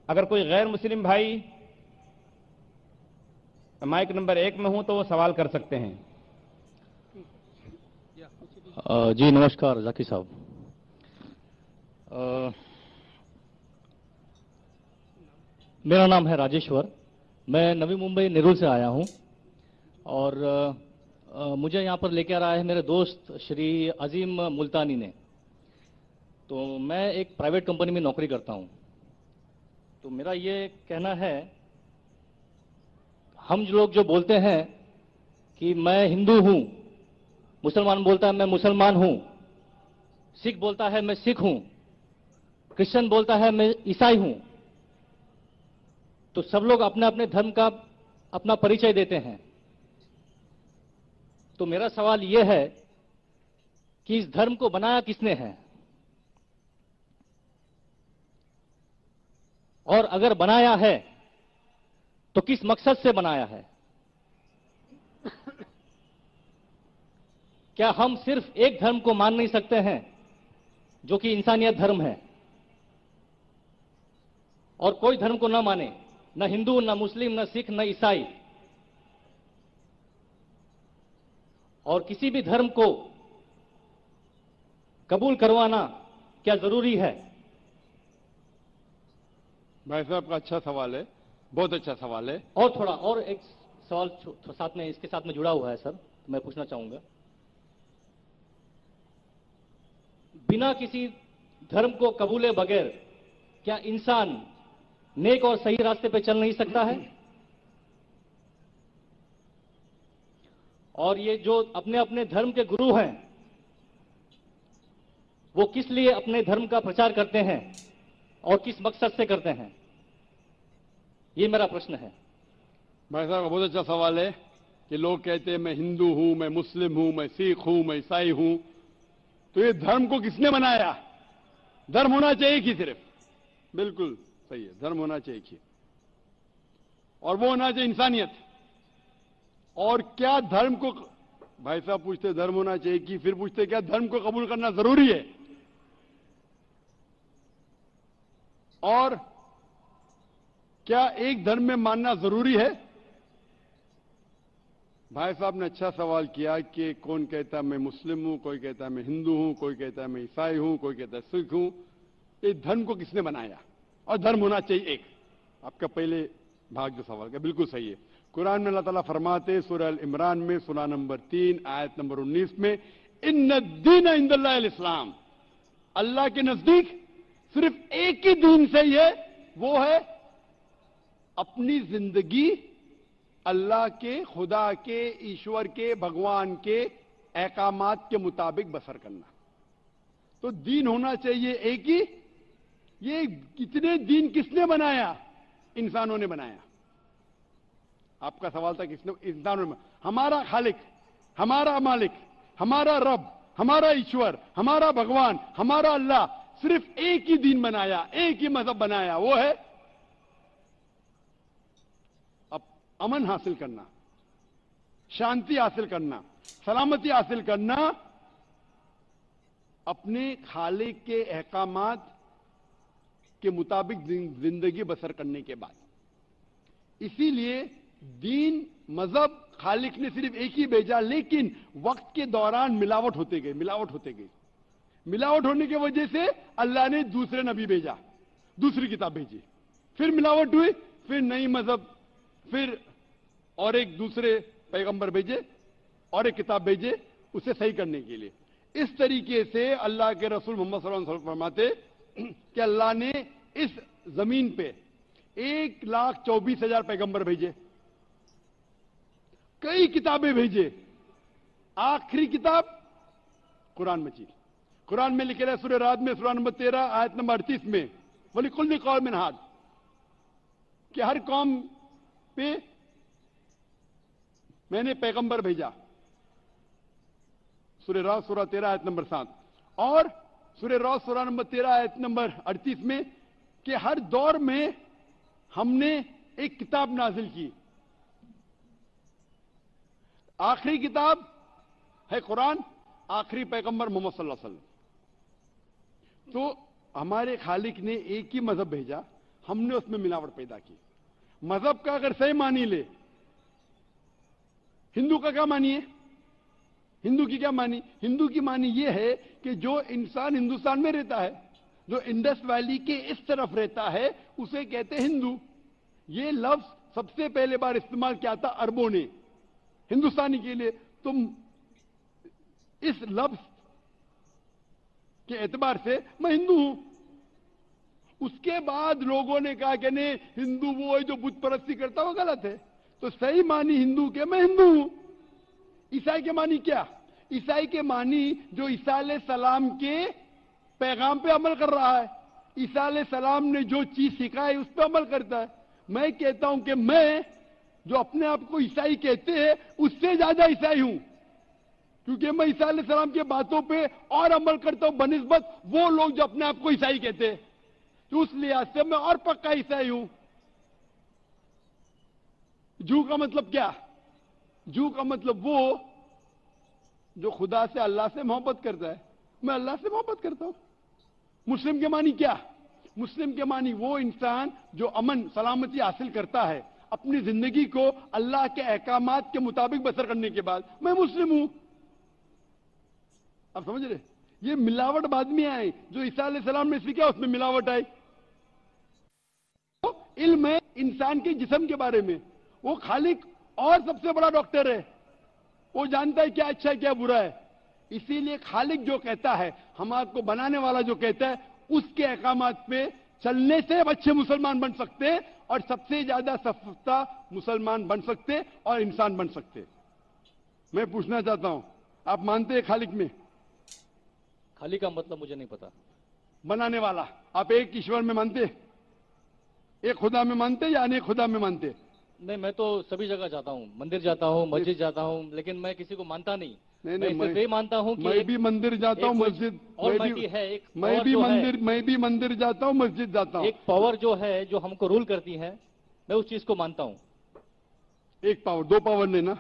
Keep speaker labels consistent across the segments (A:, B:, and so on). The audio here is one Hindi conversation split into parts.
A: अगर कोई गैर मुस्लिम भाई माइक नंबर 1 में हो तो वो सवाल कर सकते हैं।
B: जी नमस्कार जाकी साहब। मेरा नाम है राजेश्वर। मैं नवी मुंबई नेरुल से आया हूं और मुझे यहां पर लेकर आया है मेरे दोस्त श्री अजीम मुल्तानी ने। तो मैं एक प्राइवेट कंपनी में नौकरी करता हूं। तो मेरा ये कहना है, हम लोग जो बोलते हैं कि मैं हिंदू हूं, मुसलमान बोलता है मैं मुसलमान हूं, सिख बोलता है मैं सिख हूं, क्रिश्चियन बोलता है मैं ईसाई हूं, तो सब लोग अपने अपने धर्म का अपना परिचय देते हैं। तो मेरा सवाल यह है कि इस धर्म को बनाया किसने है, और अगर बनाया है तो किस मकसद से बनाया है। क्या हम सिर्फ एक धर्म को मान नहीं सकते हैं जो कि इंसानियत धर्म है, और कोई धर्म को न माने, न हिंदू, न मुस्लिम, न सिख, न ईसाई, और किसी भी धर्म को कबूल करवाना क्या जरूरी है।
C: भाई साहब का अच्छा सवाल है, बहुत अच्छा सवाल है।
B: और थोड़ा और एक सवाल साथ में इसके साथ में जुड़ा हुआ है सर, तो मैं पूछना चाहूंगा, बिना किसी धर्म को कबूले बगैर क्या इंसान नेक और सही रास्ते पे चल नहीं सकता है। और ये जो अपने अपने धर्म के गुरु हैं, वो किस लिए अपने धर्म का प्रचार करते हैं और किस मकसद से करते हैं, ये मेरा प्रश्न है।
C: भाई साहब का बहुत अच्छा सवाल है कि लोग कहते हैं मैं हिंदू हूं, मैं मुस्लिम हूं, मैं सिख हूं, मैं ईसाई हूं। तो ये धर्म को किसने बनाया? धर्म होना चाहिए कि सिर्फ, बिल्कुल सही है, धर्म होना चाहिए कि, और वो होना चाहिए इंसानियत। और क्या धर्म को, भाई साहब पूछते धर्म होना चाहिए कि, फिर पूछते क्या धर्म को कबूल करना जरूरी है। और क्या एक धर्म में मानना जरूरी है? भाई साहब ने अच्छा सवाल किया कि कौन कहता है मैं मुस्लिम हूं, कोई कहता है मैं हिंदू हूं, कोई कहता है मैं ईसाई हूं, कोई कहता है सिख हूं। ये धर्म को किसने बनाया? और धर्म होना चाहिए एक। आपका पहले भाग जो सवाल का बिल्कुल सही है। कुरान में अल्लाह ताला फरमाते सूरह अल इमरान में सूरा नंबर 3 आयत नंबर 19 में, इन्न दीन इंदल्लाहिल इस्लाम, अल्लाह के नजदीक सिर्फ एक ही दीन सही है, वो है अपनी जिंदगी अल्लाह के, खुदा के, ईश्वर के, भगवान के अहकामात के मुताबिक बसर करना। तो दीन होना चाहिए एक ही। ये कितने दीन किसने बनाया? इंसानों ने बनाया। आपका सवाल था किसने? इंसानों ने। हमारा खालिक, हमारा मालिक, हमारा रब, हमारा ईश्वर, हमारा भगवान, हमारा अल्लाह सिर्फ एक ही दीन बनाया, एक ही मजहब बनाया, वो है अमन हासिल करना, शांति हासिल करना, सलामती हासिल करना, अपने खालिक के अहकामात के मुताबिक जिंदगी बसर करने के बाद। इसीलिए दीन, मजहब खालिक ने सिर्फ एक ही भेजा, लेकिन वक्त के दौरान मिलावट होते गई, मिलावट होते गई। मिलावट होने की वजह से अल्लाह ने दूसरे नबी भेजा, दूसरी किताब भेजी, फिर मिलावट हुई, फिर नई मजहब, फिर और एक दूसरे पैगंबर भेजे और एक किताब भेजे उसे सही करने के लिए। इस तरीके से अल्लाह के रसूल मोहम्मद सल्लल्लाहु अलैहि वसल्लम फरमाते कि अल्लाह ने इस जमीन पे 1,24,000 पैगंबर भेजे, कई किताबें भेजे। आखिरी किताब कुरान मजीद। कुरान में लिखे रहे सूरह राद में सूरा नंबर 13 आयत नंबर 38 में, वलिकुल्लि कौमिन हाद, कि हर कौम पे मैंने पैगंबर भेजा। सूरह राद सूरा 13 आयत नंबर 7 और सूरह राद सूरा नंबर 13 आयत नंबर 38 में कि हर दौर में हमने एक किताब नाजिल की। आखिरी किताब है कुरान, आखिरी पैगंबर मोहम्मद सल्लल्लाहु अलैहि वसल्लम। तो हमारे खालिक ने एक ही मजहब भेजा, हमने उसमें मिलावट पैदा की। मजहब का अगर सही मानी ले, हिंदू का क्या मानिए? हिंदू की क्या मानी? हिंदू की मानी यह है कि जो इंसान हिंदुस्तान में रहता है, जो इंडस वैली के इस तरफ रहता है, उसे कहते हैं हिंदू। ये लफ्ज सबसे पहले बार इस्तेमाल किया था अरबों ने हिंदुस्तानी के लिए। तुम इस लफ्ज के एतबार से मैं हिंदू हूं। उसके बाद लोगों ने कहा कि नहीं, हिंदू वो है जो बुत परस्ती करता है, वो गलत है। तो सही मानी हिंदू के मैं हिंदू हूं। ईसाई के मानी क्या? ईसाई के मानी जो ईसा अलैहिस्सलाम के पैगाम पे अमल कर रहा है, ईसा अलैहिस्सलाम ने जो चीज सिखाई उस पर अमल करता है। मैं कहता हूं कि मैं जो अपने आप को ईसाई कहते हैं उससे ज्यादा ईसाई हूं, क्योंकि मैं ईसा अलैहिस्सलाम की बातों पे और अमल करता हूं बनिस्बत वो लोग जो अपने आप को ईसाई कहते हैं। तो उस लिहाज से मैं और पक्का ईसाई हूं। जू का मतलब क्या? जू का मतलब वो जो खुदा से, अल्लाह से मोहब्बत करता है। मैं अल्लाह से मोहब्बत करता हूं। मुस्लिम के मानी क्या? मुस्लिम के मानी वो इंसान जो अमन सलामती हासिल करता है अपनी जिंदगी को अल्लाह के अहकामात के मुताबिक बसर करने के बाद। मैं मुस्लिम हूं। आप समझ रहे? ये मिलावट बाद में आई, जो ईसा अलैहिस्सलाम ने सीखा उसमें मिलावट आई। तो इल्म है इंसान के जिस्म के बारे में। वो खालिक और सबसे बड़ा डॉक्टर है, वो जानता है क्या अच्छा है क्या बुरा है। इसीलिए खालिक जो कहता है, हमारे को बनाने वाला जो कहता है, उसके अहकामात पे चलने से अच्छे मुसलमान बन सकते हैं और सबसे ज्यादा सफलता मुसलमान बन सकते और इंसान बन सकते। मैं पूछना चाहता हूं, आप मानते हैं खालिक में?
B: खाली का मतलब मुझे नहीं पता।
C: बनाने वाला। आप एक ईश्वर में मानते? एक खुदा में मानते या अनेक खुदा में मानते?
B: नहीं, मैं तो सभी जगह जाता हूँ, मंदिर जाता हूँ, मस्जिद जाता हूँ, लेकिन मैं किसी को मानता नहीं।
C: नहीं,
B: मैं सिर्फ ये मानता हूँ कि
C: मैं भी मंदिर जाता हूँ, मस्जिद
B: ऑलमाइटी है, एक
C: मैं
B: पावर
C: भी
B: जो है,
C: मंदिर मैं भी मंदिर जाता हूँ, मस्जिद जाता हूँ।
B: एक पावर जो है जो हमको रूल करती है, मैं उस चीज को मानता हूँ।
C: एक पावर, दो पावर ने ना?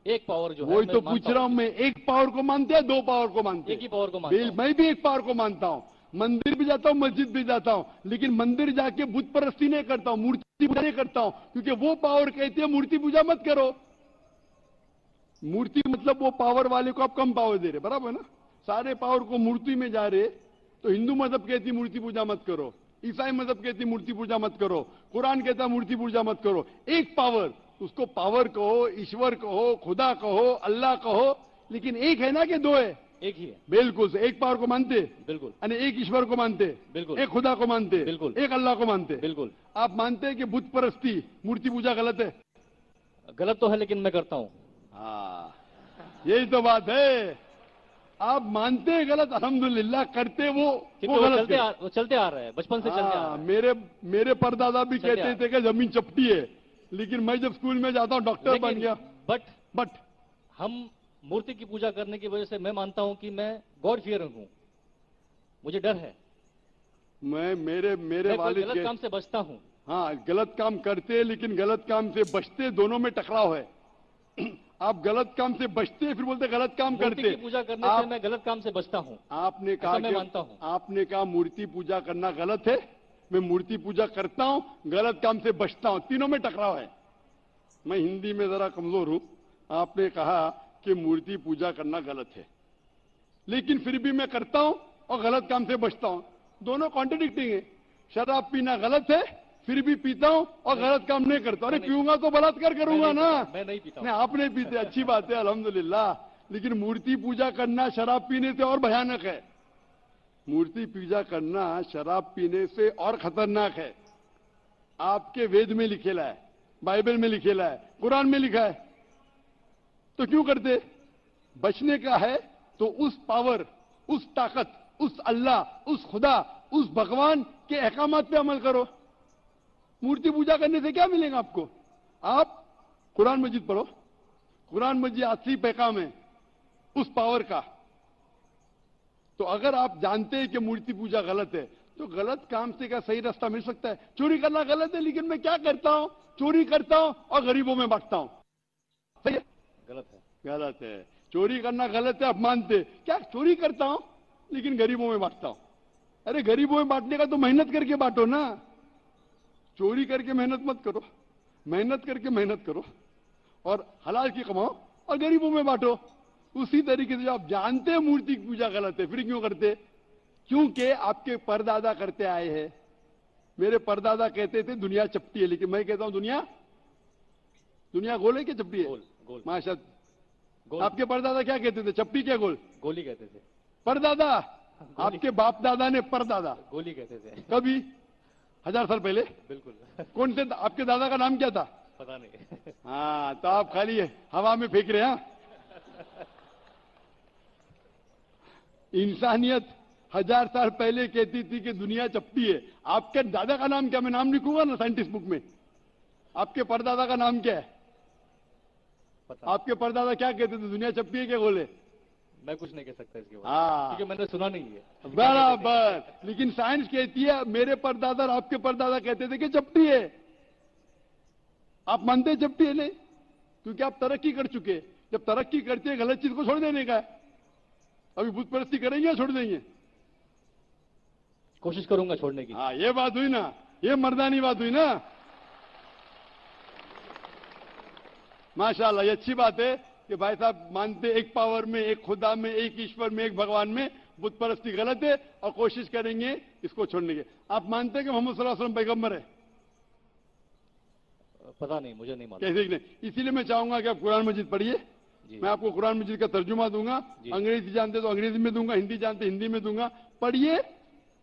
B: एक पावर जो है,
C: वही
B: मैं
C: तो
B: मानता
C: पूछ रहा हूं मैं, एक पावर को मानते हैं, दो पावर को मानते हैं?
B: एक ही पावर को मानता हूं।
C: मैं भी एक पावर को मानता हूं। मंदिर भी जाता हूं, मस्जिद भी जाता हूं, लेकिन मंदिर जाके बुत परस्ती नहीं करता हूं, मूर्ति पूजा नहीं करता हूं, क्योंकि वो पावर कहती है मूर्ति पूजा मत करो। मूर्ति मतलब वो पावर वाले को आप कम पावर दे रहे, बराबर ना? सारे पावर को मूर्ति में जा रहे। तो हिंदू मजहब कहती मूर्ति पूजा मत करो, ईसाई मजहब कहती मूर्ति पूजा मत करो, कुरान कहता मूर्ति पूजा मत करो। एक पावर, उसको पावर कहो, ईश्वर कहो, खुदा कहो, अल्लाह कहो, लेकिन एक है ना कि दो है?
B: एक ही है।
C: बिल्कुल से एक पावर को मानते,
B: बिल्कुल।
C: यानी एक ईश्वर को मानते,
B: बिल्कुल।
C: एक खुदा को मानते,
B: बिल्कुल।
C: एक अल्लाह को मानते।
B: बिल्कुल।
C: आप मानते हैं कि बुत परस्ती, मूर्ति पूजा गलत है?
B: गलत तो है, लेकिन मैं करता हूँ।
C: हाँ, यही तो बात है। आप मानते हैं गलत, अल्हम्दुलिल्लाह, करते वो गलत है।
B: वो चलते आ रहा है, बचपन से चलते आ रहा है।
C: मेरे परदादा भी कहते थे कि जमीन चपटी है, लेकिन मैं जब स्कूल में जाता हूँ डॉक्टर बन गया।
B: बट हम मूर्ति की पूजा करने की वजह से मैं मानता हूं कि मैं गॉड फियरिंग हूं, मुझे डर है।
C: मैं मेरे वालिद
B: गलत काम से बचता हूं।
C: हाँ, गलत काम करते लेकिन गलत काम से बचते, दोनों में टकराव है। आप गलत काम से बचते फिर बोलते गलत काम करते।
B: मूर्ति की पूजा करने से मैं गलत काम से बचता हूं।
C: आपने कहा,
B: मैं मानता हूं।
C: आपने कहा मूर्ति पूजा करना गलत है, मैं मूर्ति पूजा करता हूं, गलत काम से बचता हूं, तीनों में टकराव है। मैं हिंदी में जरा कमजोर हूं। आपने कहा कि मूर्ति पूजा करना गलत है, लेकिन फिर भी मैं करता हूं और गलत काम से बचता हूं, दोनों कॉन्ट्रडिक्टिंग है। शराब पीना गलत है, फिर भी पीता हूं और गलत काम नहीं करता। अरे पीऊंगा तो बलात्कार करूंगा ना?
B: मैं नहीं पीता।
C: नहीं, आप नहीं पीते, अच्छी बात है, अल्हम्दुलिल्लाह। लेकिन मूर्ति पूजा करना शराब पीने से और भयानक है। मूर्ति पूजा करना शराब पीने से और खतरनाक है। आपके वेद में लिखेला है, बाइबल में लिखेला है, कुरान में लिखा है। तो क्यों करते? बचने का है तो उस पावर, उस ताकत, उस अल्लाह, उस खुदा, उस भगवान के अहकामात पे अमल करो। मूर्ति पूजा करने से क्या मिलेगा आपको? आप कुरान मजीद पढ़ो, कुरान मजीद असली पैगाम है उस पावर का। तो अगर आप जानते हैं कि मूर्ति पूजा गलत है, तो गलत काम से क्या सही रास्ता मिल सकता है? चोरी करना गलत है, लेकिन मैं क्या करता हूं? चोरी करता हूं और गरीबों में बांटता हूं। सही है?
B: गलत है।
C: गलत है। चोरी करना गलत है, आप मानते क्या? चोरी करता हूं लेकिन गरीबों में बांटता हूं। अरे गरीबों में बांटने का तो मेहनत करके बांटो ना। चोरी करके मेहनत मत करो, मेहनत करके मेहनत करो और हलाल की कमाओ और गरीबों में बांटो। उसी तरीके से जो आप जानते हैं मूर्ति की पूजा गलत है, फिर क्यों करते? क्योंकि आपके परदादा करते आए हैं। मेरे परदादा कहते थे दुनिया चपटी है, लेकिन मैं कहता हूं दुनिया गोल है कि चपटी है?
B: गोल गोल
C: माशा।
B: गोल।
C: आपके परदादा क्या कहते थे, चपटी क्या गोल?
B: गोली कहते थे।
C: परदादा, आपके बाप दादा ने परदादा
B: गोली कहते थे।
C: कभी 1000 साल पहले?
B: बिल्कुल।
C: कौन से आपके दादा का नाम क्या था?
B: पता नहीं।
C: हाँ, तो आप खाली हवा में फेंक रहे हैं। इंसानियत 1000 साल पहले कहती थी कि दुनिया चपटी है। आपके दादा का नाम क्या? मैं नाम लिखूंगा ना साइंटिस्ट बुक में। आपके परदादा का नाम क्या है?
B: पता।
C: आपके परदादा क्या कहते थे, दुनिया चपटी है क्या गोल है?
B: मैं कुछ नहीं कह सकता इसके बारे में,
C: हाँ,
B: क्योंकि मैंने सुना नहीं है।
C: बराबर। लेकिन साइंस कहती है मेरे परदादा और आपके परदादा कहते थे कि चपटी है। आप मानते हैं चपटी है? नहीं, क्योंकि आप तरक्की कर चुके हैं। जब तरक्की करते हैं गलत चीज को छोड़ देने का है। अभी बुत परस्ती करेंगे या छोड़ देंगे?
B: कोशिश करूंगा छोड़ने की।
C: हाँ, ये बात हुई ना, ये मर्दानी बात हुई ना। माशाल्लाह, ये अच्छी बात है कि भाई साहब मानते एक पावर में, एक खुदा में, एक ईश्वर में, एक भगवान में। बुत परस्ती गलत है और कोशिश करेंगे इसको छोड़ने की। आप मानते हैं कि मोहम्मद सल्लल्लाहु अलैहि वसल्लम पैगंबर है?
B: पता नहीं, मुझे नहीं मालूम।
C: कैसे कि नहीं? इसीलिए मैं चाहूंगा कि आप कुरान मजीद पढ़िए। मैं आपको कुरान मजीद का तर्जुमा दूंगा। अंग्रेजी जानते तो अंग्रेजी में दूंगा, हिंदी जानते हिंदी में दूंगा। पढ़िए,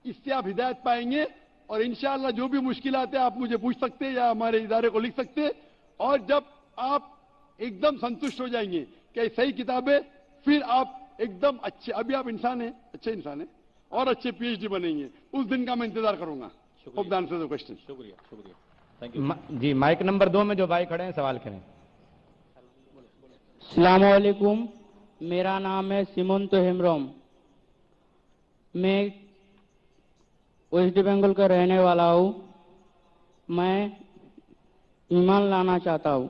C: इससे आप हिदायत पाएंगे और इंशाअल्लाह जो भी मुश्किलात है आप मुझे पूछ सकते हैं या हमारे इदारे को लिख सकते हैं। और जब आप एकदम संतुष्ट हो जाएंगे कि सही किताब है, फिर आप एकदम अच्छे, अभी आप इंसान हैं, अच्छे इंसान हैं और अच्छे पीएचडी बनेंगे। उस दिन का मैं इंतजार करूंगा। Hope the answer the question.
B: शुक्रिया, शुक्रिया, थैंक यू।
A: जी, माइक नंबर 2 में जो भाई खड़े हैं सवाल करें।
D: अस्सलामुअलैकुम, मेरा नाम है सिमोन तो हेमरोम। मैं वेस्ट बंगाल का रहने वाला हूँ। मैं ईमान लाना चाहता हूँ।